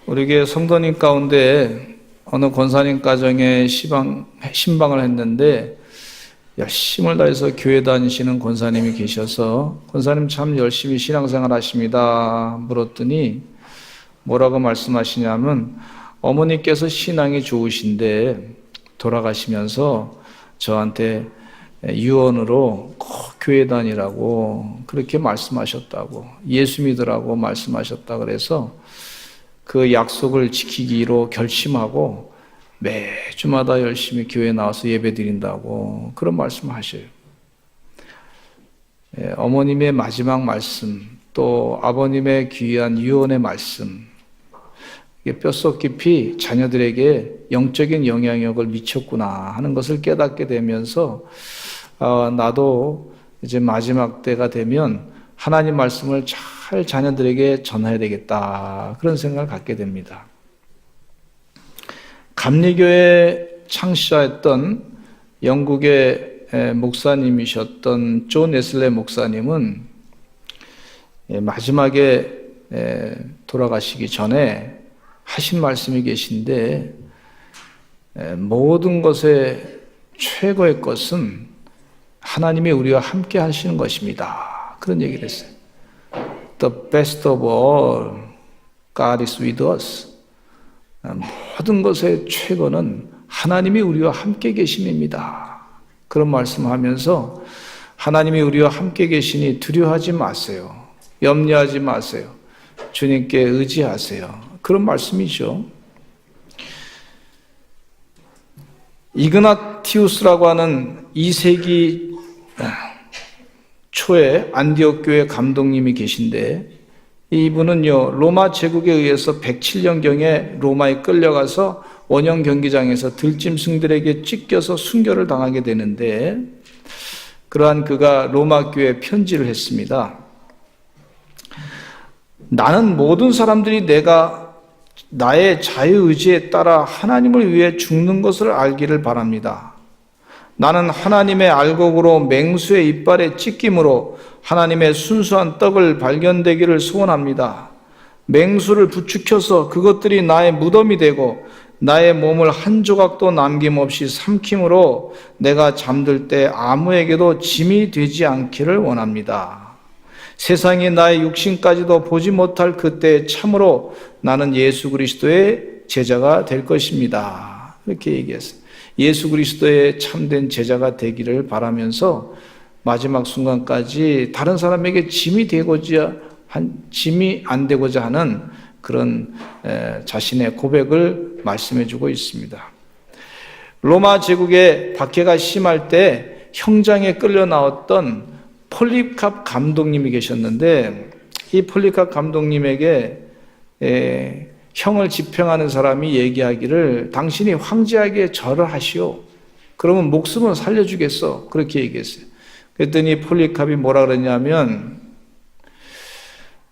우리 교회 성도님 가운데 어느 권사님 가정에 신방을 했는데 열심을 다해서 교회 다니시는 권사님이 계셔서 권사님 참 열심히 신앙생활 하십니다 물었더니 뭐라고 말씀하시냐면 어머니께서 신앙이 좋으신데 돌아가시면서 저한테 유언으로 꼭 교회 다니라고 그렇게 말씀하셨다고, 예수 믿으라고 말씀하셨다 그래서 그 약속을 지키기로 결심하고 매주마다 열심히 교회에 나와서 예배 드린다고 그런 말씀을 하셔요. 어머님의 마지막 말씀, 또 아버님의 귀한 유언의 말씀, 이게 뼛속 깊이 자녀들에게 영적인 영향력을 미쳤구나 하는 것을 깨닫게 되면서 나도 이제 마지막 때가 되면 하나님 말씀을 잘 자녀들에게 전해야 되겠다, 그런 생각을 갖게 됩니다. 감리교회 창시자였던 영국의 목사님이셨던 존 웨슬레 목사님은 마지막에 돌아가시기 전에 하신 말씀이 계신데, 모든 것의 최고의 것은 하나님이 우리와 함께 하시는 것입니다, 그런 얘기를 했어요. The best of all, God is with us. 모든 것의 최고는 하나님이 우리와 함께 계심입니다, 그런 말씀하면서 하나님이 우리와 함께 계시니 두려워하지 마세요, 염려하지 마세요, 주님께 의지하세요, 그런 말씀이죠. 이그나티우스라고 하는 2세기 초에 안디옥 교회 감독님이 계신데, 이분은요 로마 제국에 의해서 107년경에 로마에 끌려가서 원형 경기장에서 들짐승들에게 찢겨서 순교를 당하게 되는데, 그러한 그가 로마 교회에 편지를 했습니다. 나는 모든 사람들이 내가 나의 자유의지에 따라 하나님을 위해 죽는 것을 알기를 바랍니다. 나는 하나님의 알곡으로 맹수의 이빨에 찢김으로 하나님의 순수한 떡을 발견되기를 소원합니다. 맹수를 부축혀서 그것들이 나의 무덤이 되고 나의 몸을 한 조각도 남김없이 삼킴으로 내가 잠들 때 아무에게도 짐이 되지 않기를 원합니다. 세상이 나의 육신까지도 보지 못할 그때 참으로 나는 예수 그리스도의 제자가 될 것입니다, 이렇게 얘기했어요. 예수 그리스도의 참된 제자가 되기를 바라면서 마지막 순간까지 다른 사람에게 짐이 안 되고자 하는 그런 자신의 고백을 말씀해 주고 있습니다. 로마 제국의 박해가 심할 때 형장에 끌려 나왔던 폴리캅 감독님이 계셨는데, 이 폴리캅 감독님에게 형을 집행하는 사람이 얘기하기를 당신이 황제에게 절을 하시오, 그러면 목숨을 살려주겠어, 그렇게 얘기했어요. 그랬더니 폴리캅이 뭐라 그랬냐면,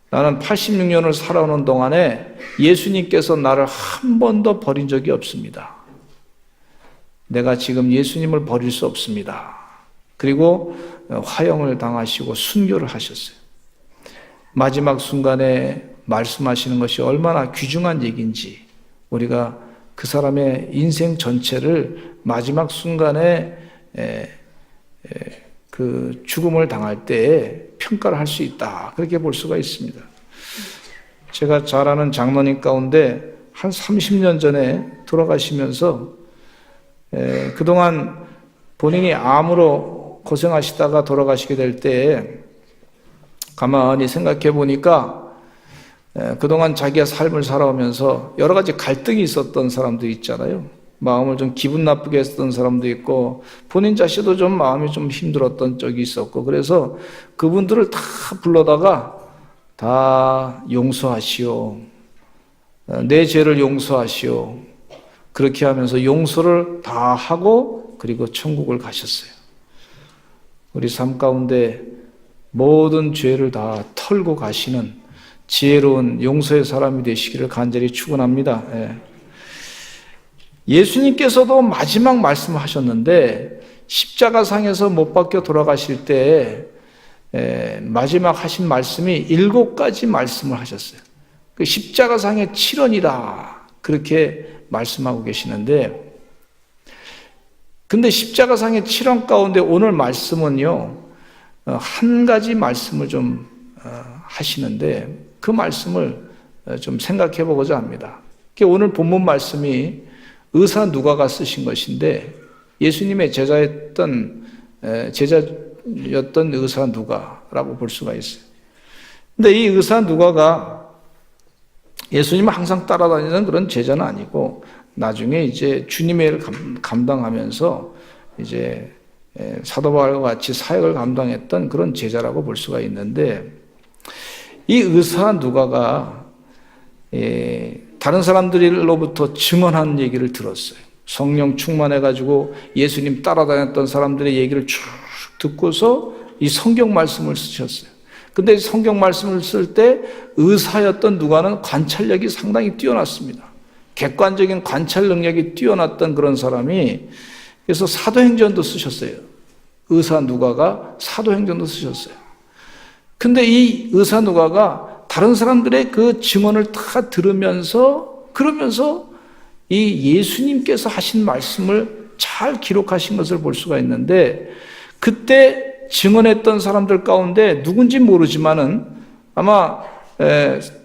나는 86년을 살아오는 동안에 예수님께서 나를 한 번도 버린 적이 없습니다. 내가 지금 예수님을 버릴 수 없습니다. 그리고 화형을 당하시고 순교를 하셨어요. 마지막 순간에 말씀하시는 것이 얼마나 귀중한 얘기인지 우리가 그 사람의 인생 전체를 마지막 순간에 그 죽음을 당할 때에 평가를 할 수 있다, 그렇게 볼 수가 있습니다. 제가 잘 아는 장로님 가운데 한 30년 전에 돌아가시면서 그동안 본인이 암으로 고생하시다가 돌아가시게 될 때 가만히 생각해 보니까 그동안 자기가 삶을 살아오면서 여러 가지 갈등이 있었던 사람도 있잖아요. 마음을 좀 기분 나쁘게 했던 사람도 있고 본인 자신도 좀 마음이 좀 힘들었던 적이 있었고, 그래서 그분들을 다 불러다가 다 용서하시오, 내 죄를 용서하시오, 그렇게 하면서 용서를 다 하고 그리고 천국을 가셨어요. 우리 삶 가운데 모든 죄를 다 털고 가시는 지혜로운 용서의 사람이 되시기를 간절히 축원합니다. 예수님께서도 마지막 말씀하셨는데 십자가상에서 못 박혀 돌아가실 때 마지막 하신 말씀이 7가지 말씀을 하셨어요. 그 십자가상의 칠언이다. 그렇게 말씀하고 계시는데, 근데 십자가상의 칠언 가운데 오늘 말씀은요, 한 가지 말씀을 좀 하시는데, 그 말씀을 좀 생각해 보고자 합니다. 오늘 본문 말씀이 의사 누가가 쓰신 것인데, 예수님의 제자였던 의사 누가라고 볼 수가 있어요. 근데 이 의사 누가가 예수님을 항상 따라다니는 그런 제자는 아니고, 나중에 이제 주님의 일을 감당하면서 이제 사도 바울과 같이 사역을 감당했던 그런 제자라고 볼 수가 있는데, 이 의사 누가가 다른 사람들로부터 증언한 얘기를 들었어요. 성령 충만해가지고 예수님 따라다녔던 사람들의 얘기를 쭉 듣고서 이 성경 말씀을 쓰셨어요. 근데 성경 말씀을 쓸 때 의사였던 누가는 관찰력이 상당히 뛰어났습니다. 객관적인 관찰 능력이 뛰어났던 그런 사람이, 그래서 사도행전도 쓰셨어요. 의사 누가가 사도행전도 쓰셨어요. 근데 이 의사 누가가 다른 사람들의 그 증언을 다 들으면서, 그러면서 이 예수님께서 하신 말씀을 잘 기록하신 것을 볼 수가 있는데, 그때 증언했던 사람들 가운데 누군지 모르지만은 아마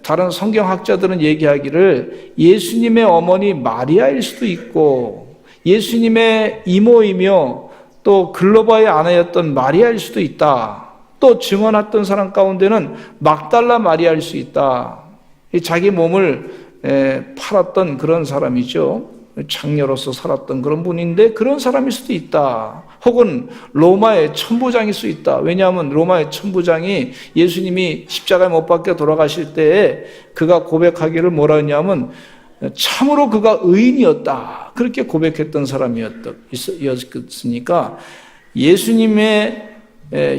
다른 성경학자들은 얘기하기를 예수님의 어머니 마리아일 수도 있고, 예수님의 이모이며 또 글로바의 아내였던 마리아일 수도 있다. 또 증언했던 사람 가운데는 막달라 마리아일 수 있다. 자기 몸을 팔았던 그런 사람이죠. 장녀로서 살았던 그런 분인데 그런 사람일 수도 있다. 혹은 로마의 천부장일 수 있다. 왜냐하면 로마의 천부장이 예수님이 십자가에 못 박혀 돌아가실 때에 그가 고백하기를 뭐라 했냐면 참으로 그가 의인이었다. 그렇게 고백했던 사람이었으니까 예수님의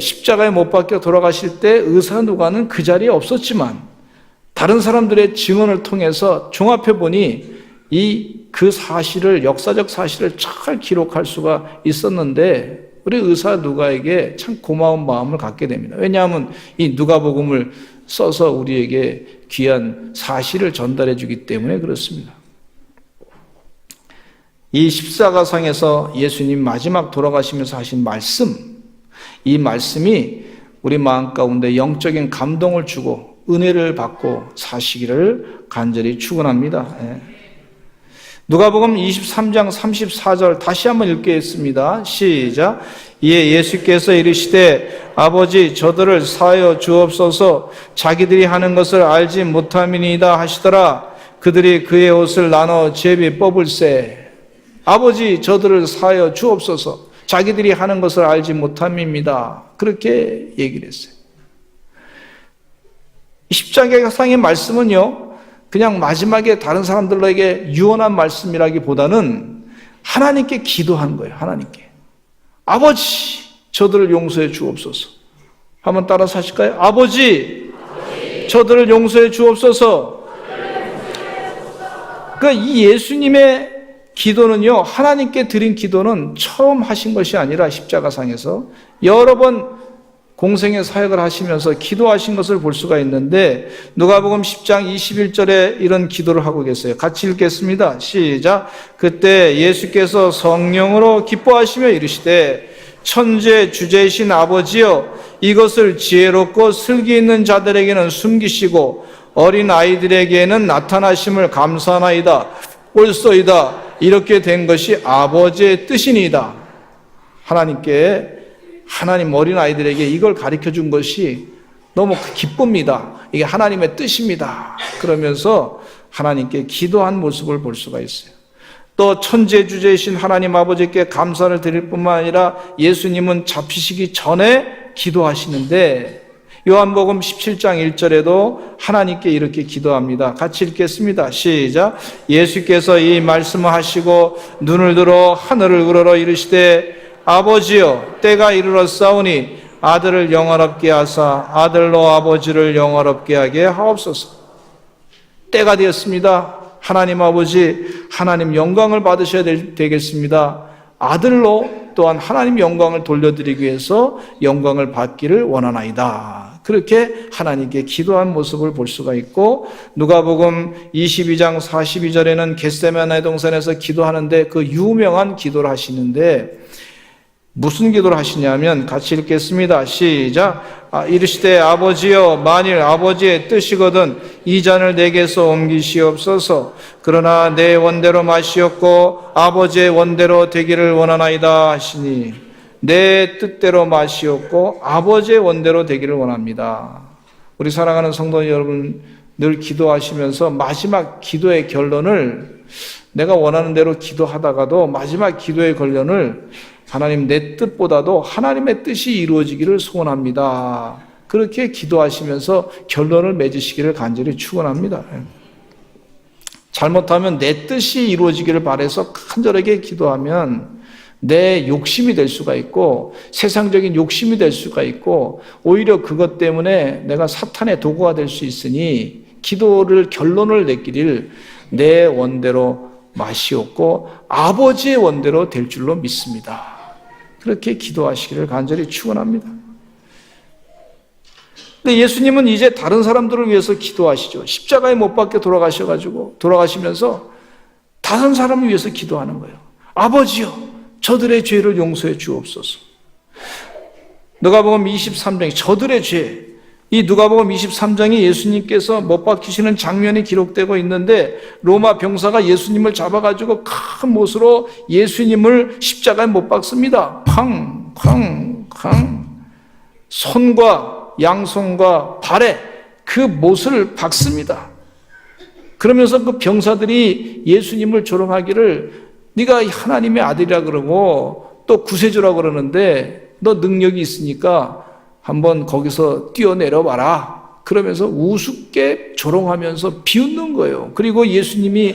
십자가에 못 박혀 돌아가실 때 의사 누가는 그 자리에 없었지만 다른 사람들의 증언을 통해서 종합해 보니 그 사실을, 역사적 사실을 잘 기록할 수가 있었는데 우리 의사 누가에게 참 고마운 마음을 갖게 됩니다. 왜냐하면 이 누가복음을 써서 우리에게 귀한 사실을 전달해 주기 때문에 그렇습니다. 이 십자가상에서 예수님 마지막 돌아가시면서 하신 말씀, 이 말씀이 우리 마음 가운데 영적인 감동을 주고 은혜를 받고 사시기를 간절히 축원합니다. 누가복음 23장 34절 다시 한번 읽겠습니다. 시작. 이에 예수께서 이르시되 아버지 저들을 사하여 주옵소서 자기들이 하는 것을 알지 못함이니이다 하시더라. 그들이 그의 옷을 나눠 제비 뽑을세. 아버지 저들을 사하여 주옵소서 자기들이 하는 것을 알지 못함입니다. 그렇게 얘기를 했어요. 십자가상의 말씀은요, 그냥 마지막에 다른 사람들에게 유언한 말씀이라기보다는 하나님께 기도한 거예요. 하나님께. 아버지, 저들을 용서해 주옵소서. 한번 따라서 하실까요? 아버지, 저들을 용서해 주옵소서. 그러니까 이 예수님의 기도는요, 하나님께 드린 기도는 처음 하신 것이 아니라 십자가상에서 여러 번 공생의 사역을 하시면서 기도하신 것을 볼 수가 있는데 누가복음 10장 21절에 이런 기도를 하고 계세요. 같이 읽겠습니다. 시작. 그때 예수께서 성령으로 기뻐하시며 이르시되 천재 주제이신 아버지여 이것을 지혜롭고 슬기 있는 자들에게는 숨기시고 어린 아이들에게는 나타나심을 감사하나이다. 옳소이다. 이렇게 된 것이 아버지의 뜻이니이다. 하나님 어린아이들에게 이걸 가르쳐 준 것이 너무 기쁩니다. 이게 하나님의 뜻입니다. 그러면서 하나님께 기도한 모습을 볼 수가 있어요. 또 천재주제이신 하나님 아버지께 감사를 드릴 뿐만 아니라 예수님은 잡히시기 전에 기도하시는데 요한복음 17장 1절에도 하나님께 이렇게 기도합니다. 같이 읽겠습니다. 시작. 예수께서 이 말씀을 하시고 눈을 들어 하늘을 우러러 이르시되 아버지여 때가 이르렀사오니 아들을 영화롭게 하사 아들로 아버지를 영화롭게 하게 하옵소서. 때가 되었습니다. 하나님 아버지, 하나님 영광을 받으셔야 되겠습니다. 아들로 또한 하나님 영광을 돌려드리기 위해서 영광을 받기를 원하나이다. 그렇게 하나님께 기도한 모습을 볼 수가 있고, 누가복음 22장 42절에는 겟세마네 동산에서 기도하는데 그 유명한 기도를 하시는데 무슨 기도를 하시냐면 같이 읽겠습니다. 시작. 이르시되 아버지여, 만일 아버지의 뜻이거든 이 잔을 내게서 옮기시옵소서. 그러나 내 원대로 마시옵고 아버지의 원대로 되기를 원하나이다 하시니, 내 뜻대로 마시옵고 아버지의 원대로 되기를 원합니다. 우리 사랑하는 성도 여러분, 늘 기도하시면서 마지막 기도의 결론을, 내가 원하는 대로 기도하다가도 마지막 기도의 결론을 하나님, 내 뜻보다도 하나님의 뜻이 이루어지기를 소원합니다. 그렇게 기도하시면서 결론을 맺으시기를 간절히 축원합니다. 잘못하면 내 뜻이 이루어지기를 바라서 간절하게 기도하면 내 욕심이 될 수가 있고, 세상적인 욕심이 될 수가 있고, 오히려 그것 때문에 내가 사탄의 도구가 될 수 있으니 기도를 결론을 내기를 내 원대로 마시옵고 아버지의 원대로 될 줄로 믿습니다. 그렇게 기도하시기를 간절히 축원합니다. 근데 예수님은 이제 다른 사람들을 위해서 기도하시죠. 십자가에 못 박혀 돌아가시면서 다른 사람을 위해서 기도하는 거예요. 아버지여, 저들의 죄를 용서해 주옵소서. 누가복음 23장이 저들의 죄, 이 누가복음 23장에 예수님께서 못 박히시는 장면이 기록되고 있는데, 로마 병사가 예수님을 잡아가지고 큰 못으로 예수님을 십자가에 못 박습니다. 쾅 손과 양손과 발에 그 못을 박습니다. 그러면서 그 병사들이 예수님을 조롱하기를, 네가 하나님의 아들이라 그러고 또 구세주라 그러는데 너 능력이 있으니까 한번 거기서 뛰어내려 봐라. 그러면서 우습게 조롱하면서 비웃는 거예요. 그리고 예수님이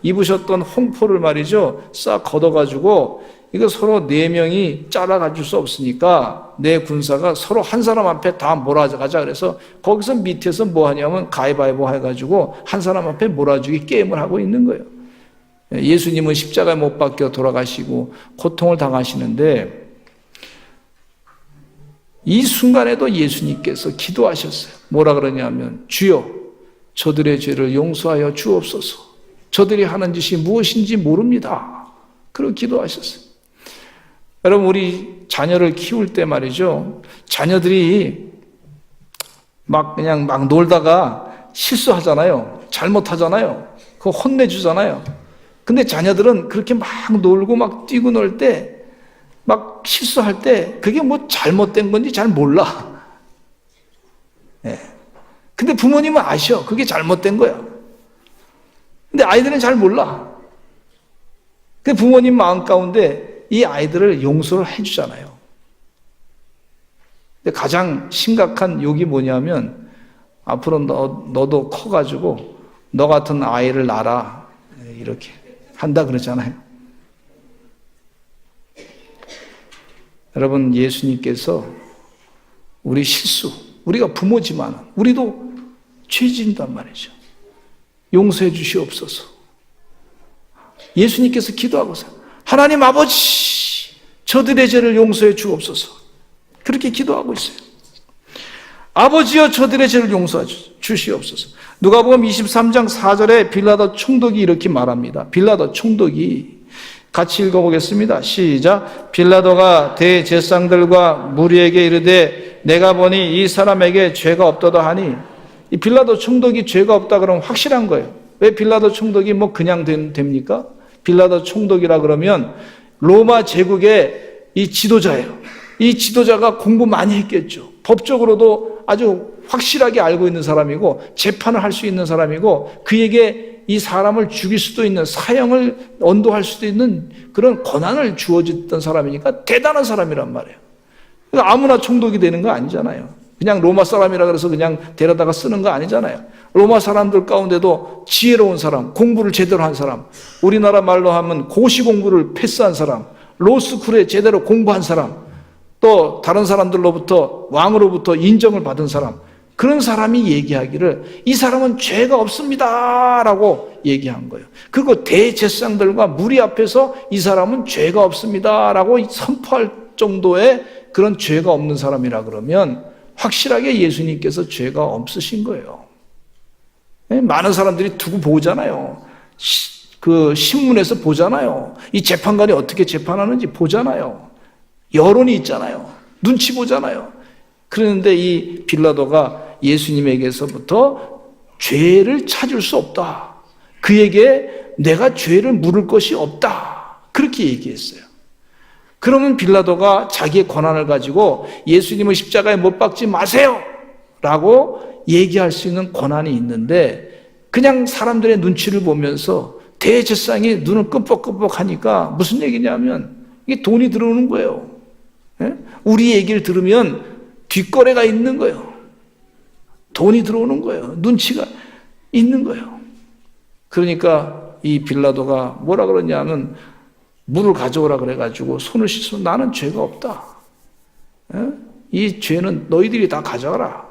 입으셨던 홍포를 말이죠, 싹 걷어가지고, 이거 서로 4명이 잘라가줄 수 없으니까 내 군사가 서로 한 사람 앞에 다 몰아가자. 그래서 거기서 밑에서 뭐 하냐면 가위바위보 해가지고 한 사람 앞에 몰아주기 게임을 하고 있는 거예요. 예수님은 십자가에 못 박혀 돌아가시고 고통을 당하시는데, 이 순간에도 예수님께서 기도하셨어요. 뭐라 그러냐면, 주여, 저들의 죄를 용서하여 주옵소서. 저들이 하는 짓이 무엇인지 모릅니다. 그렇게 기도하셨어요. 여러분, 우리 자녀를 키울 때 말이죠, 자녀들이 그냥 막 놀다가 실수하잖아요. 잘못하잖아요. 그거 혼내주잖아요. 근데 자녀들은 그렇게 막 놀고 막 뛰고 놀 때, 막 실수할 때 그게 뭐 잘못된 건지 잘 몰라. 네. 근데 부모님은 아셔. 그게 잘못된 거야. 근데 아이들은 잘 몰라. 근데 부모님 마음 가운데 이 아이들을 용서를 해주잖아요. 근데 가장 심각한 욕이 뭐냐면, 앞으로 너도 커가지고 너 같은 아이를 낳아라. 이렇게 한다 그러잖아요. 여러분, 예수님께서 우리 실수, 우리가 부모지만 우리도 죄진단 말이죠. 용서해 주시옵소서. 예수님께서 기도하고서 하나님 아버지, 저들의 죄를 용서해 주옵소서. 그렇게 기도하고 있어요. 아버지여, 저들의 죄를 용서해 주시옵소서. 누가복음 23장 4절에 빌라도 총독이 이렇게 말합니다. 빌라도 총독이, 같이 읽어보겠습니다. 시작. 빌라도가 대제사장들과 무리에게 이르되 내가 보니 이 사람에게 죄가 없도다 하니, 이 빌라도 총독이 죄가 없다 그러면 확실한 거예요. 왜 빌라도 총독이 뭐 그냥 됩니까? 빌라도 총독이라 그러면 로마 제국의 이 지도자예요. 이 지도자가 공부 많이 했겠죠. 법적으로도 아주 확실하게 알고 있는 사람이고, 재판을 할 수 있는 사람이고, 그에게 이 사람을 죽일 수도 있는, 사형을 언도할 수도 있는 그런 권한을 주어졌던 사람이니까 대단한 사람이란 말이에요. 그러니까 아무나 총독이 되는 거 아니잖아요. 그냥 로마 사람이라 그래서 그냥 데려다가 쓰는 거 아니잖아요. 로마 사람들 가운데도 지혜로운 사람, 공부를 제대로 한 사람, 우리나라 말로 하면 고시 공부를 패스한 사람, 로스쿨에 제대로 공부한 사람, 또 다른 사람들로부터, 왕으로부터 인정을 받은 사람, 그런 사람이 얘기하기를 이 사람은 죄가 없습니다 라고 얘기한 거예요. 그리고 대제사장들과 무리 앞에서 이 사람은 죄가 없습니다 라고 선포할 정도의 그런 죄가 없는 사람이라 그러면 확실하게 예수님께서 죄가 없으신 거예요. 많은 사람들이 두고 보잖아요. 그 신문에서 보잖아요. 이 재판관이 어떻게 재판하는지 보잖아요. 여론이 있잖아요. 눈치 보잖아요. 그런데 이 빌라도가 예수님에게서부터 죄를 찾을 수 없다. 그에게 내가 죄를 물을 것이 없다. 그렇게 얘기했어요. 그러면 빌라도가 자기의 권한을 가지고 예수님을 십자가에 못 박지 마세요! 라고 얘기할 수 있는 권한이 있는데 그냥 사람들의 눈치를 보면서 대제사장이 눈을 끔뻑끔뻑 하니까 무슨 얘기냐면 이게 돈이 들어오는 거예요. 우리 얘기를 들으면 뒷거래가 있는 거예요. 돈이 들어오는 거예요. 눈치가 있는 거예요. 그러니까 이 빌라도가 뭐라 그러냐면 물을 가져오라 그래가지고 손을 씻어 나는 죄가 없다. 이 죄는 너희들이 다 가져가라.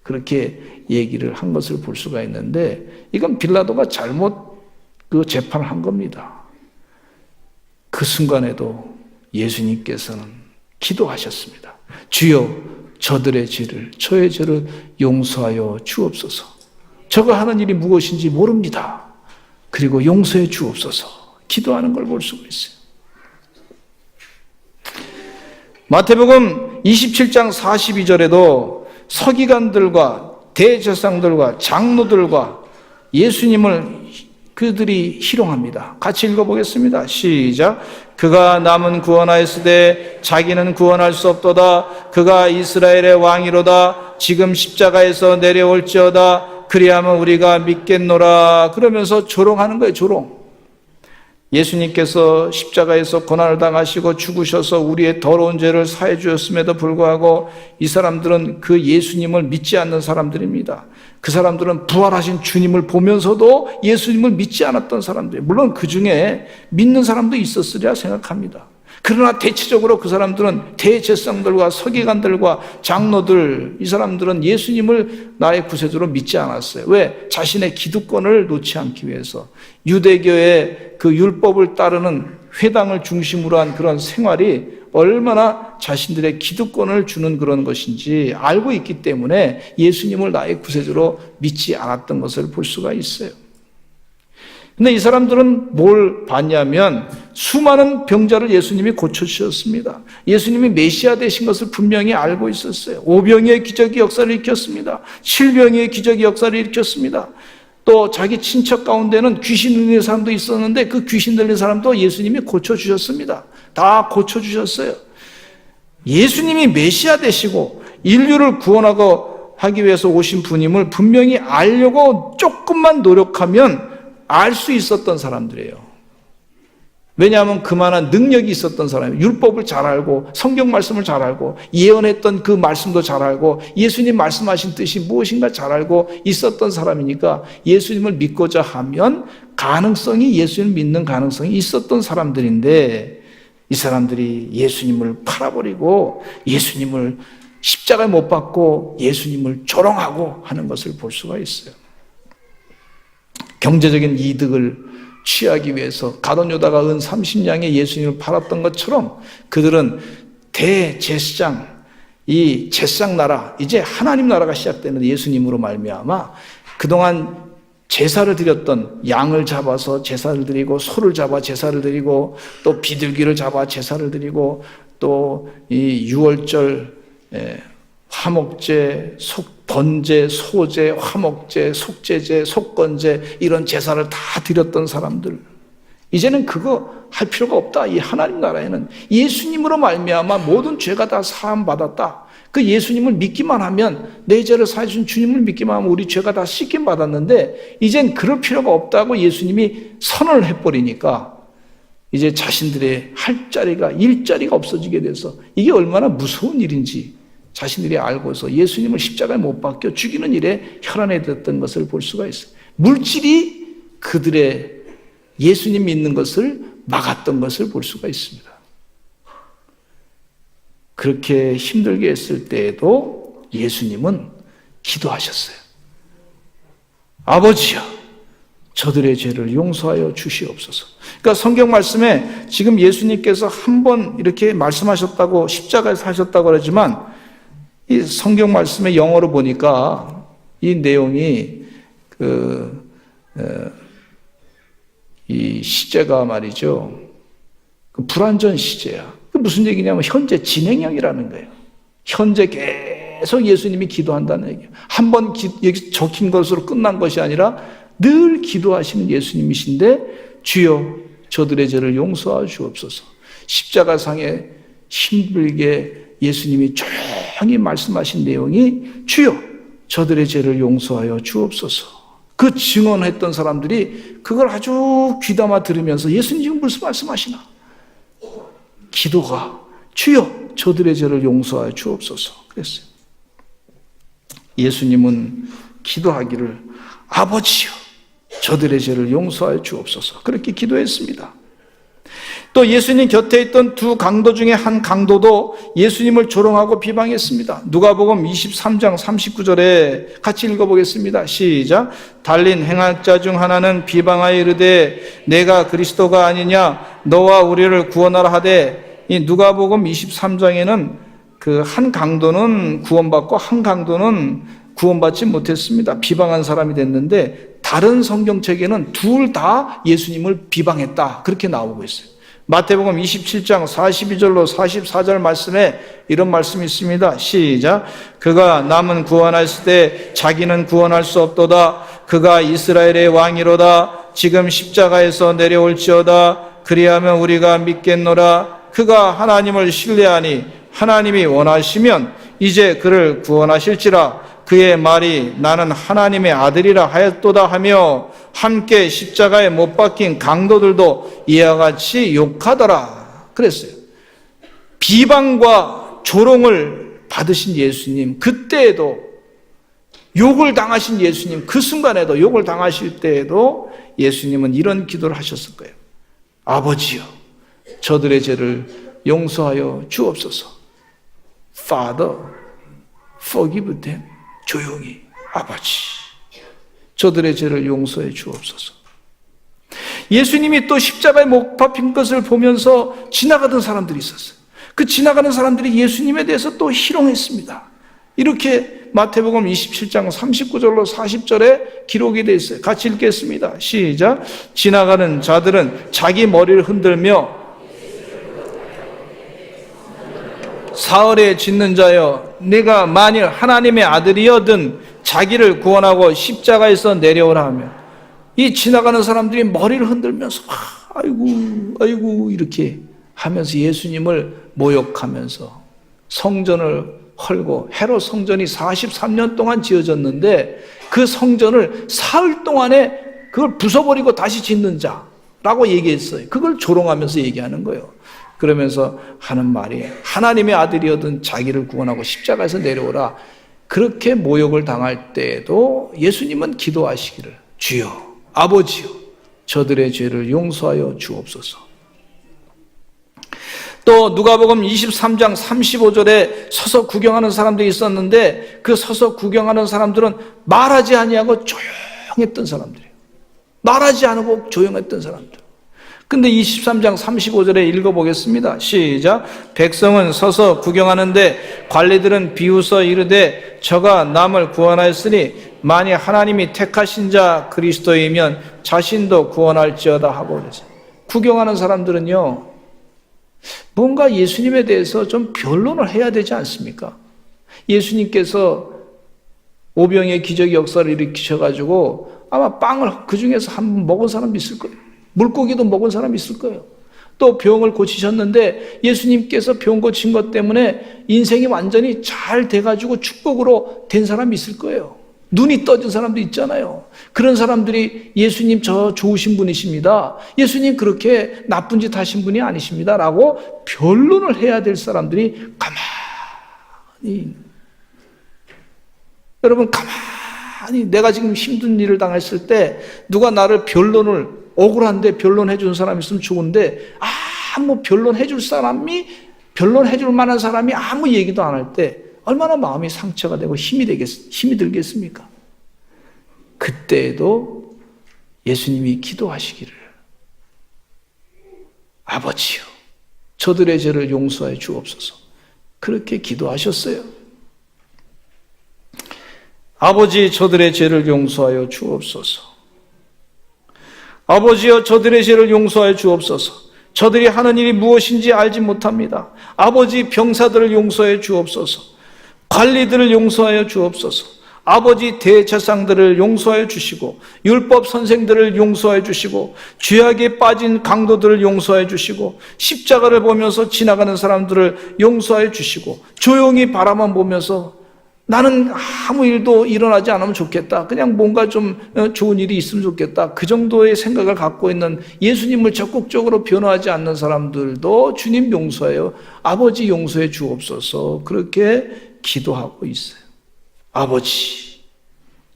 그렇게 얘기를 한 것을 볼 수가 있는데 이건 빌라도가 잘못 그 재판을 한 겁니다. 그 순간에도 예수님께서는 기도하셨습니다. 주여 저들의 죄를 저의 죄를 용서하여 주옵소서. 저가 하는 일이 무엇인지 모릅니다. 그리고 용서해 주옵소서. 기도하는 걸 볼 수가 있어요. 마태복음 27장 42절에도 서기관들과 대제사장들과 장로들과 예수님을 그들이 희롱합니다. 같이 읽어보겠습니다. 시작. 그가 남은 구원하였으되 자기는 구원할 수 없도다. 그가 이스라엘의 왕이로다. 지금 십자가에서 내려올지어다. 그리하면 우리가 믿겠노라. 그러면서 조롱하는 거예요. 조롱. 예수님께서 십자가에서 고난을 당하시고 죽으셔서 우리의 더러운 죄를 사해 주셨음에도 불구하고 이 사람들은 그 예수님을 믿지 않는 사람들입니다. 그 사람들은 부활하신 주님을 보면서도 예수님을 믿지 않았던 사람들이에요. 물론 그 중에 믿는 사람도 있었으리라 생각합니다. 그러나 대체적으로 그 사람들은 대제사장들과 서기관들과 장로들, 이 사람들은 예수님을 나의 구세주로 믿지 않았어요. 왜? 자신의 기득권을 놓지 않기 위해서. 유대교의 그 율법을 따르는 회당을 중심으로 한 그런 생활이 얼마나 자신들의 기득권을 주는 그런 것인지 알고 있기 때문에 예수님을 나의 구세주로 믿지 않았던 것을 볼 수가 있어요. 근데 이 사람들은 뭘 봤냐면 수많은 병자를 예수님이 고쳐주셨습니다. 예수님이 메시아 되신 것을 분명히 알고 있었어요. 오병이의 기적의 역사를 일으켰습니다. 칠병이의 기적의 역사를 일으켰습니다. 또 자기 친척 가운데는 귀신 들린 사람도 있었는데 그 귀신 들린 사람도 예수님이 고쳐주셨습니다. 다 고쳐주셨어요. 예수님이 메시아 되시고 인류를 구원하고 하기 위해서 오신 분임을 분명히 알려고 조금만 노력하면 알 수 있었던 사람들이에요. 왜냐하면 그만한 능력이 있었던 사람이에요. 율법을 잘 알고 성경 말씀을 잘 알고 예언했던 그 말씀도 잘 알고 예수님 말씀하신 뜻이 무엇인가 잘 알고 있었던 사람이니까 예수님을 믿고자 하면 가능성이 예수님을 믿는 가능성이 있었던 사람들인데 이 사람들이 예수님을 팔아버리고 예수님을 십자가에 못 박고 예수님을 조롱하고 하는 것을 볼 수가 있어요. 경제적인 이득을 취하기 위해서 가룟 유다가 은 30냥에 예수님을 팔았던 것처럼 그들은 대제사장, 이 제사장 나라, 이제 하나님 나라가 시작되는 예수님으로 말미암아 그동안 제사를 드렸던 양을 잡아서 제사를 드리고 소를 잡아 제사를 드리고 또 비둘기를 잡아 제사를 드리고 또 이 유월절 화목제, 번제, 소제, 화목제, 속제제, 속건제 이런 제사를 다 드렸던 사람들 이제는 그거 할 필요가 없다. 이 하나님 나라에는 예수님으로 말미암아 모든 죄가 다 사함 받았다. 그 예수님을 믿기만 하면 내 죄를 사해 주신 주님을 믿기만 하면 우리 죄가 다 씻김 받았는데 이젠 그럴 필요가 없다고 예수님이 선언을 해버리니까 이제 자신들의 할 자리가 일자리가 없어지게 돼서 이게 얼마나 무서운 일인지 자신들이 알고서 예수님을 십자가에 못 박혀 죽이는 일에 혈안에 들었던 것을 볼 수가 있어요. 물질이 그들의 예수님 믿는 것을 막았던 것을 볼 수가 있습니다. 그렇게 힘들게 했을 때에도 예수님은 기도하셨어요. 아버지여, 저들의 죄를 용서하여 주시옵소서. 그러니까 성경 말씀에 지금 예수님께서 한 번 이렇게 말씀하셨다고 십자가에서 하셨다고 그러지만 이 성경 말씀의 영어로 보니까 이 내용이 이 시제가 말이죠. 그 불완전 시제야. 그 무슨 얘기냐면 현재 진행형이라는 거예요. 현재 계속 예수님이 기도한다는 얘기예요. 한번 여기 적힌 것으로 끝난 것이 아니라 늘 기도하시는 예수님이신데 주여 저들의 죄를 용서하여 주옵소서. 십자가상에 힘들게 예수님이 조용히 말씀하신 내용이 주여 저들의 죄를 용서하여 주옵소서. 그 증언했던 사람들이 그걸 아주 귀담아 들으면서 예수님 지금 무슨 말씀하시나? 기도가 주여 저들의 죄를 용서하여 주옵소서 그랬어요. 예수님은 기도하기를 아버지여 저들의 죄를 용서하여 주옵소서 그렇게 기도했습니다. 또 예수님 곁에 있던 두 강도 중에 한 강도도 예수님을 조롱하고 비방했습니다. 누가복음 23장 39절에 같이 읽어보겠습니다. 시작. 달린 행악자 중 하나는 비방하여 이르되 내가 그리스도가 아니냐 너와 우리를 구원하라 하되, 이 누가복음 23장에는 그 한 강도는 구원받고 한 강도는 구원받지 못했습니다. 비방한 사람이 됐는데 다른 성경책에는 둘 다 예수님을 비방했다 그렇게 나오고 있어요. 마태복음 27장 42절로 44절 말씀에 이런 말씀이 있습니다. 시작. 그가 남은 구원하였을 때 자기는 구원할 수 없도다. 그가 이스라엘의 왕이로다. 지금 십자가에서 내려올지어다. 그리하면 우리가 믿겠노라. 그가 하나님을 신뢰하니 하나님이 원하시면 이제 그를 구원하실지라. 그의 말이 나는 하나님의 아들이라 하였도다 하며 함께 십자가에 못 박힌 강도들도 이와 같이 욕하더라 그랬어요. 비방과 조롱을 받으신 예수님, 그때에도 욕을 당하신 예수님, 그 순간에도 욕을 당하실 때에도 예수님은 이런 기도를 하셨을 거예요. 아버지여 저들의 죄를 용서하여 주옵소서. Father, forgive them. 조용히 아버지 저들의 죄를 용서해 주옵소서. 예수님이 또 십자가에 못 박힌 것을 보면서 지나가던 사람들이 있었어요. 그 지나가는 사람들이 예수님에 대해서 또 희롱했습니다. 이렇게 마태복음 27장 39절로 40절에 기록이 되어 있어요. 같이 읽겠습니다. 시작. 지나가는 자들은 자기 머리를 흔들며 사흘에 짓는 자여 네가 만일 하나님의 아들이여든 자기를 구원하고 십자가에서 내려오라 하며, 이 지나가는 사람들이 머리를 흔들면서 아이고 이렇게 하면서 예수님을 모욕하면서 성전을 헐고, 헤롯 성전이 43년 동안 지어졌는데 그 성전을 사흘 동안에 그걸 부숴버리고 다시 짓는 자라고 얘기했어요. 그걸 조롱하면서 얘기하는 거예요. 그러면서 하는 말이 하나님의 아들이어든 자기를 구원하고 십자가에서 내려오라. 그렇게 모욕을 당할 때에도 예수님은 기도하시기를 주여 아버지여 저들의 죄를 용서하여 주옵소서. 또 누가복음 23장 35절에 서서 구경하는 사람들이 있었는데 그 서서 구경하는 사람들은 말하지 아니하고 조용했던 사람들이에요. 말하지 않고 조용했던 사람들. 근데 23장 35절에 읽어보겠습니다. 시작. 백성은 서서 구경하는데 관리들은 비웃어 이르되 저가 남을 구원하였으니 만일 하나님이 택하신 자 그리스도이면 자신도 구원할지어다 하고 그랬어요. 구경하는 사람들은요, 뭔가 예수님에 대해서 좀 변론을 해야 되지 않습니까? 예수님께서 오병의 기적 역사를 일으키셔가지고 아마 빵을 그 중에서 한 번 먹은 사람이 있을 거예요. 물고기도 먹은 사람이 있을 거예요. 또 병을 고치셨는데 예수님께서 병 고친 것 때문에 인생이 완전히 잘 돼가지고 축복으로 된 사람이 있을 거예요. 눈이 떠진 사람도 있잖아요. 그런 사람들이 예수님 저 좋으신 분이십니다. 예수님 그렇게 나쁜 짓 하신 분이 아니십니다. 라고 변론을 해야 될 사람들이 가만히, 여러분 가만히 내가 지금 힘든 일을 당했을 때 누가 나를 억울한데 변론해 주는 사람이 있으면 좋은데 아무 변론해 줄 사람이, 변론해 줄 만한 사람이 아무 얘기도 안 할 때 얼마나 마음이 상처가 되고 힘이 들겠습니까? 그때에도 예수님이 기도하시기를 아버지요 저들의 죄를 용서해 주옵소서 그렇게 기도하셨어요. 아버지, 저들의 죄를 용서하여 주옵소서. 아버지여, 저들의 죄를 용서하여 주옵소서. 저들이 하는 일이 무엇인지 알지 못합니다. 아버지, 병사들을 용서해 주옵소서. 관리들을 용서하여 주옵소서. 아버지, 대제사장들을 용서하여 주시고 율법 선생들을 용서하여 주시고 죄악에 빠진 강도들을 용서하여 주시고 십자가를 보면서 지나가는 사람들을 용서하여 주시고 조용히 바라만 보면서 나는 아무 일도 일어나지 않으면 좋겠다, 그냥 뭔가 좀 좋은 일이 있으면 좋겠다, 그 정도의 생각을 갖고 있는, 예수님을 적극적으로 변화하지 않는 사람들도 주님 용서해요, 아버지 용서해 주옵소서, 그렇게 기도하고 있어요. 아버지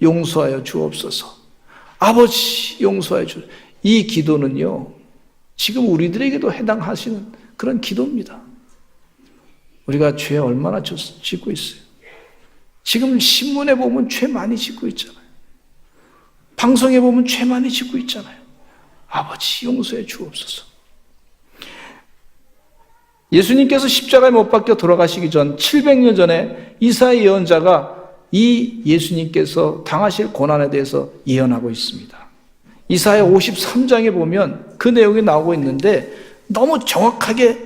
용서하여 주옵소서. 아버지 용서하여 주옵소서. 이 기도는요, 지금 우리들에게도 해당하시는 그런 기도입니다. 우리가 죄 얼마나 짓고 있어요. 지금 신문에 보면 죄 많이 짓고 있잖아요. 방송에 보면 죄 많이 짓고 있잖아요. 아버지 용서해 주옵소서. 예수님께서 십자가에 못 박혀 돌아가시기 전 700년 전에 이사야 예언자가 이 예수님께서 당하실 고난에 대해서 예언하고 있습니다. 이사야 53장에 보면 그 내용이 나오고 있는데 너무 정확하게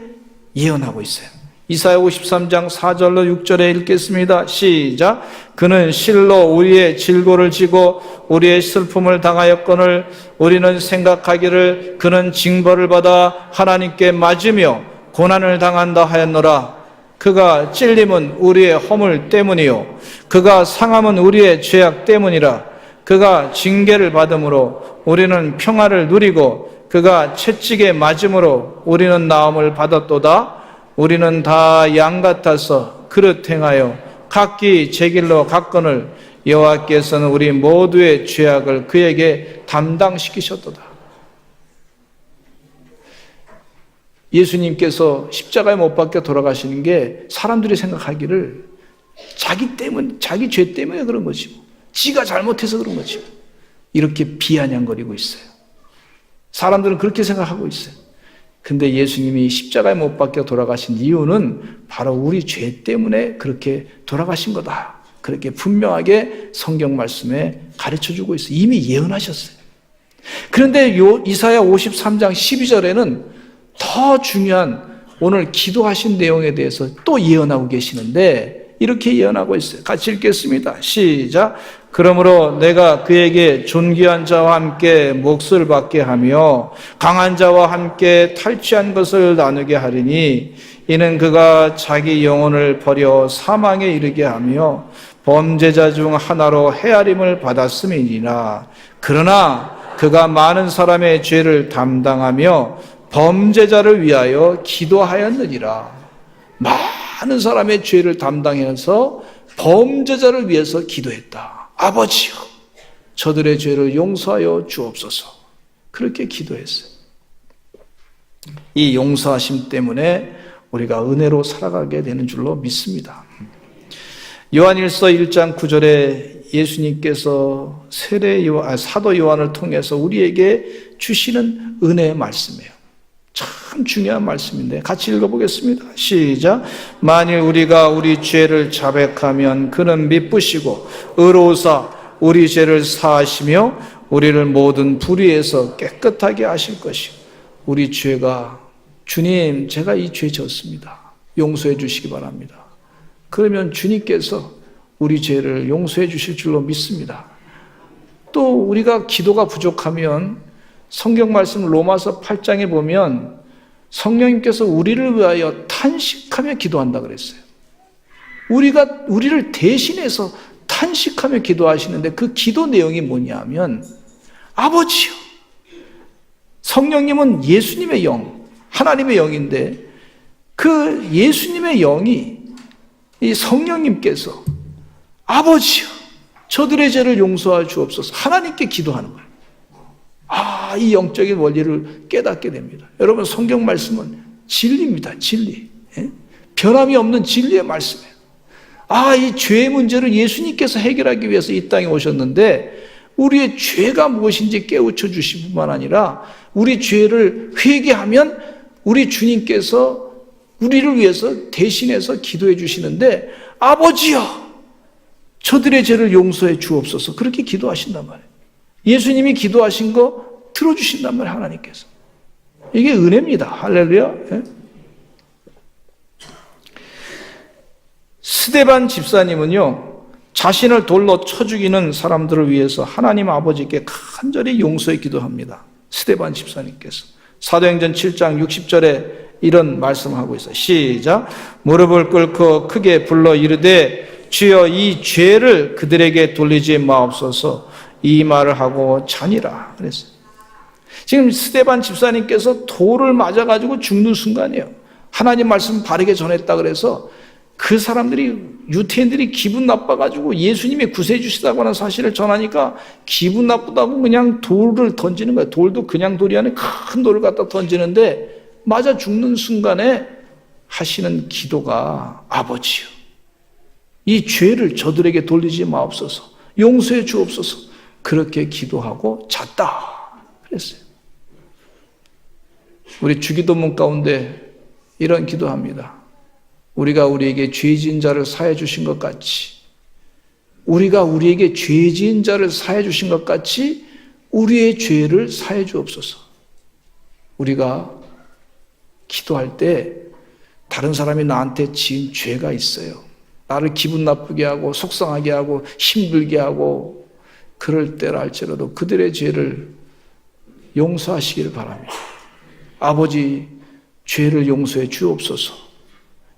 예언하고 있어요. 이사야 53장 4절로 6절에 읽겠습니다. 시작. 그는 실로 우리의 질고를 지고 우리의 슬픔을 당하였거늘 우리는 생각하기를 그는 징벌을 받아 하나님께 맞으며 고난을 당한다 하였노라. 그가 찔림은 우리의 허물 때문이요 그가 상함은 우리의 죄악 때문이라. 그가 징계를 받음으로 우리는 평화를 누리고 그가 채찍에 맞음으로 우리는 나음을 받았도다. 우리는 다 양 같아서 그릇 행하여 각기 제 길로 갔거늘 여호와께서는 우리 모두의 죄악을 그에게 담당시키셨도다. 예수님께서 십자가에 못 박혀 돌아가시는 게 사람들이 생각하기를 자기 죄 때문에 그런 거지 뭐. 지가 잘못해서 그런 거지 뭐. 이렇게 비아냥거리고 있어요. 사람들은 그렇게 생각하고 있어요. 근데 예수님이 십자가에 못 박혀 돌아가신 이유는 바로 우리 죄 때문에 그렇게 돌아가신 거다. 그렇게 분명하게 성경 말씀에 가르쳐주고 있어요. 이미 예언하셨어요. 그런데 이사야 53장 12절에는 더 중요한 오늘 기도하신 내용에 대해서 또 예언하고 계시는데 이렇게 예언하고 있어요. 같이 읽겠습니다. 시작. 그러므로 내가 그에게 존귀한 자와 함께 몫을 받게 하며 강한 자와 함께 탈취한 것을 나누게 하리니 이는 그가 자기 영혼을 버려 사망에 이르게 하며 범죄자 중 하나로 헤아림을 받았음이니라. 그러나 그가 많은 사람의 죄를 담당하며 범죄자를 위하여 기도하였느니라. 많은 사람의 죄를 담당해서 범죄자를 위해서 기도했다. 아버지여, 저들의 죄를 용서하여 주옵소서. 그렇게 기도했어요. 이 용서하심 때문에 우리가 은혜로 살아가게 되는 줄로 믿습니다. 요한일서 1장 9절에 예수님께서 사도 요한을 통해서 우리에게 주시는 은혜의 말씀이에요. 참 중요한 말씀인데 같이 읽어보겠습니다. 시작. 만일 우리가 우리 죄를 자백하면 그는 미쁘시고 의로우사 우리 죄를 사하시며 우리를 모든 불의에서 깨끗하게 하실 것이고. 우리 죄가 주님, 제가 이 죄 졌습니다, 용서해 주시기 바랍니다. 그러면 주님께서 우리 죄를 용서해 주실 줄로 믿습니다. 또 우리가 기도가 부족하면 성경 말씀 로마서 8장에 보면 성령님께서 우리를 위하여 탄식하며 기도한다 그랬어요. 우리를 대신해서 탄식하며 기도하시는데 그 기도 내용이 뭐냐면 아버지요. 성령님은 예수님의 영, 하나님의 영인데 그 예수님의 영이 이 성령님께서 아버지요, 저들의 죄를 용서하여 주옵소서 하나님께 기도하는 거예요. 이 영적인 원리를 깨닫게 됩니다. 여러분, 성경 말씀은 진리입니다. 진리. 변함이 없는 진리의 말씀이에요. 이 죄의 문제를 예수님께서 해결하기 위해서 이 땅에 오셨는데 우리의 죄가 무엇인지 깨우쳐 주실 뿐만 아니라 우리 죄를 회개하면 우리 주님께서 우리를 위해서 대신해서 기도해 주시는데 아버지여, 저들의 죄를 용서해 주옵소서. 그렇게 기도하신단 말이에요. 예수님이 기도하신 거 들어주신단 말이에요, 하나님께서. 이게 은혜입니다. 할렐루야. 예? 스데반 집사님은요, 자신을 돌로 쳐 죽이는 사람들을 위해서 하나님 아버지께 간절히 용서에 기도합니다. 스데반 집사님께서. 사도행전 7장 60절에 이런 말씀하고 있어요. 시작. 무릎을 꿇고 크게 불러 이르되 주여 이 죄를 그들에게 돌리지 마옵소서. 이 말을 하고 자니라 그랬어요. 지금 스데반 집사님께서 돌을 맞아가지고 죽는 순간이에요. 하나님 말씀 바르게 전했다 그래서 그 사람들이, 유태인들이 기분 나빠가지고 예수님이 구세해 주시다고 하는 사실을 전하니까 기분 나쁘다고 그냥 돌을 던지는 거예요. 돌도 그냥 돌이 아니라 큰 돌을 갖다 던지는데 맞아 죽는 순간에 하시는 기도가 아버지요, 이 죄를 저들에게 돌리지 마옵소서. 용서해 주옵소서. 그렇게 기도하고 잤다 그랬어요. 우리 주기도문 가운데 이런 기도합니다. 우리가 우리에게 죄 지은 자를 사해 주신 것 같이, 우리가 우리에게 죄 지은 자를 사해 주신 것 같이 우리의 죄를 사해 주옵소서. 우리가 기도할 때 다른 사람이 나한테 지은 죄가 있어요. 나를 기분 나쁘게 하고 속상하게 하고 힘들게 하고 그럴 때라 할지라도 그들의 죄를 용서하시기를 바랍니다. 아버지, 죄를 용서해 주옵소서.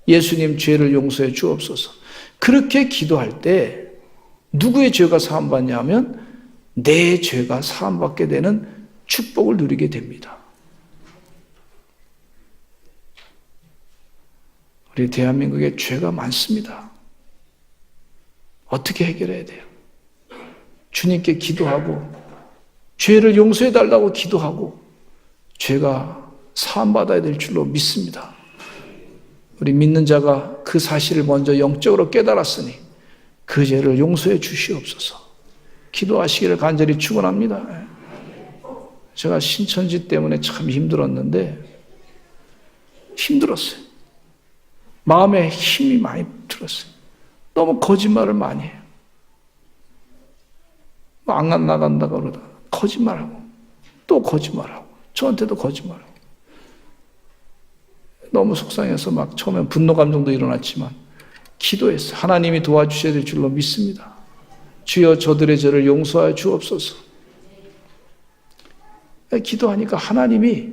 예수님, 죄를 용서해 주옵소서. 그렇게 기도할 때 누구의 죄가 사함받냐 하면 내 죄가 사함받게 되는 축복을 누리게 됩니다. 우리 대한민국에 죄가 많습니다. 어떻게 해결해야 돼요? 주님께 기도하고 죄를 용서해 달라고 기도하고 죄가 사함받아야 될 줄로 믿습니다. 우리 믿는 자가 그 사실을 먼저 영적으로 깨달았으니 그 죄를 용서해 주시옵소서. 기도하시기를 간절히 축원합니다. 제가 신천지 때문에 참 힘들었는데 힘들었어요. 마음에 힘이 많이 들었어요. 너무 거짓말을 많이 해요. 안 나간다 그러다 거짓말하고 또 거짓말하고 저한테도 거짓말하고 너무 속상해서 막 처음엔 분노 감정도 일어났지만 기도했어요. 하나님이 도와주셔야 될 줄로 믿습니다. 주여 저들의 죄를 용서하여 주옵소서. 기도하니까 하나님이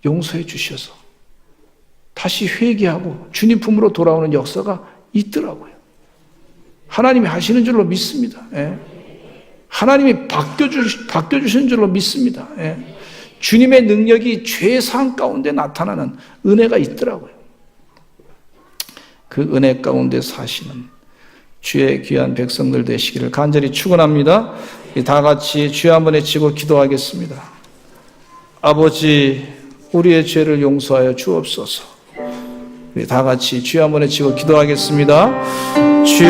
용서해 주셔서 다시 회개하고 주님 품으로 돌아오는 역사가 있더라고요. 하나님이 하시는 줄로 믿습니다. 예. 하나님이 바뀌어주시는 줄로 믿습니다. 예. 주님의 능력이 죄의 상 가운데 나타나는 은혜가 있더라고요. 그 은혜 가운데 사시는 주의 귀한 백성들 되시기를 간절히 축원합니다. 다 같이 주여 한번 외치고 기도하겠습니다. 아버지, 우리의 죄를 용서하여 주옵소서. 우리 다 같이 주여 한번 외치고 기도하겠습니다. 주여,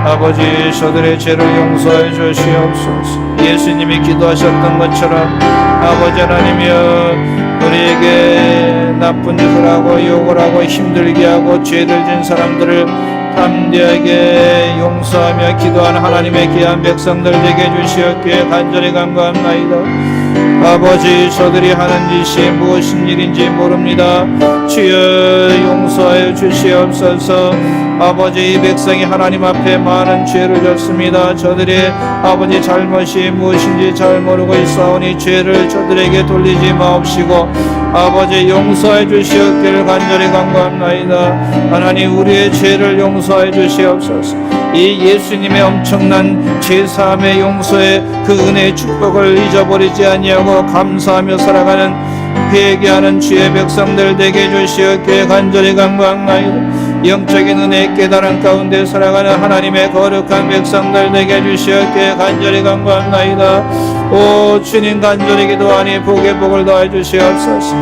아버지, 저들의 죄를 용서해 주시옵소서. 예수님이 기도하셨던 것처럼 아버지 하나님이여, 우리에게 나쁜 짓을 하고 욕을 하고 힘들게 하고 죄를 진 사람들을 담대하게 용서하며 기도하는 하나님의 귀한 백성들 되게 해주시옵기에 간절히 간구합나이다. 아버지, 저들이 하는 짓이 무엇인 일인지 모릅니다. 주여 용서하여 주시옵소서. 아버지, 이 백성이 하나님 앞에 많은 죄를 졌습니다. 저들의 아버지 잘못이 무엇인지 잘 모르고 있사오니 죄를 저들에게 돌리지 마옵시고 아버지 용서해 주시옵기를 간절히 간구합나이다. 하나님, 우리의 죄를 용서해 주시옵소서. 이 예수님의 엄청난 죄사함의 용서의 그 은혜의 축복을 잊어버리지 아니하고 감사하며 살아가는 회개하는 주의 백성들 되게 해주시옵기에 간절히 간구하나이다. 영적인 은혜의 깨달음 가운데 살아가는 하나님의 거룩한 백성들 되게 해주시옵기에 간절히 간구하나이다. 오 주님, 간절히 기도하니 복의 복을 더해 주시옵소서.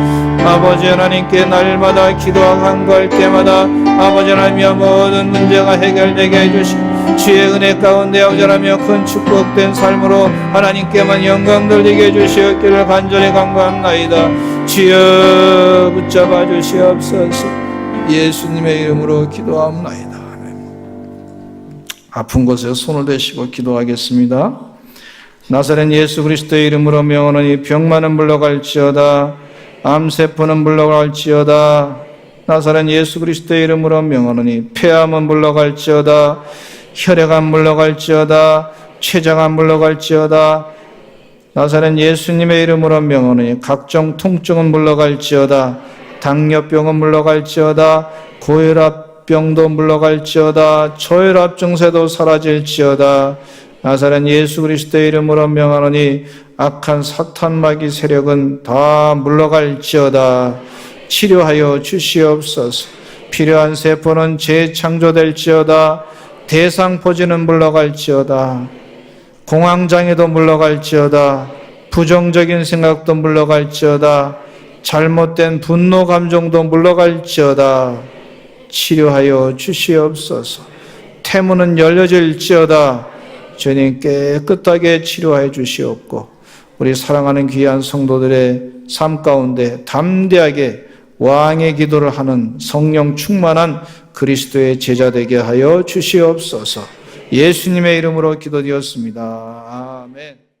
아버지 하나님께 날마다 기도하고 간구할 때마다 아버지 하나님의 모든 문제가 해결되게 해주시옵소서. 주의 은혜 가운데 아버지라며 큰 축복된 삶으로 하나님께만 영광 돌리게 해주시옵기를 간절히 간구합나이다. 주여 붙잡아 주시옵소서. 예수님의 이름으로 기도하옵나이다. 아픈 곳에 손을 대시고 기도하겠습니다. 나사렛 예수 그리스도의 이름으로 명하노니 병만은 물러갈지어다. 암세포는 물러갈지어다. 나사렛 예수 그리스도의 이름으로 명하노니 폐암은 물러갈지어다. 혈액암 물러갈지어다. 췌장암 물러갈지어다. 나사렛 예수님의 이름으로 명하노니 각종 통증은 물러갈지어다. 당뇨병은 물러갈지어다. 고혈압병도 물러갈지어다. 저혈압 증세도 사라질지어다. 나사렛 예수 그리스도의 이름으로 명하노니 악한 사탄 마귀 세력은 다 물러갈지어다. 치료하여 주시옵소서. 필요한 세포는 재창조될지어다. 대상포진은 물러갈지어다. 공황장애도 물러갈지어다. 부정적인 생각도 물러갈지어다. 잘못된 분노 감정도 물러갈지어다. 치료하여 주시옵소서. 태문은 열려질지어다. 주님 깨끗하게 치료하여 주시옵고 우리 사랑하는 귀한 성도들의 삶 가운데 담대하게 왕의 기도를 하는 성령 충만한 그리스도의 제자 되게 하여 주시옵소서. 예수님의 이름으로 기도드렸습니다. 아멘.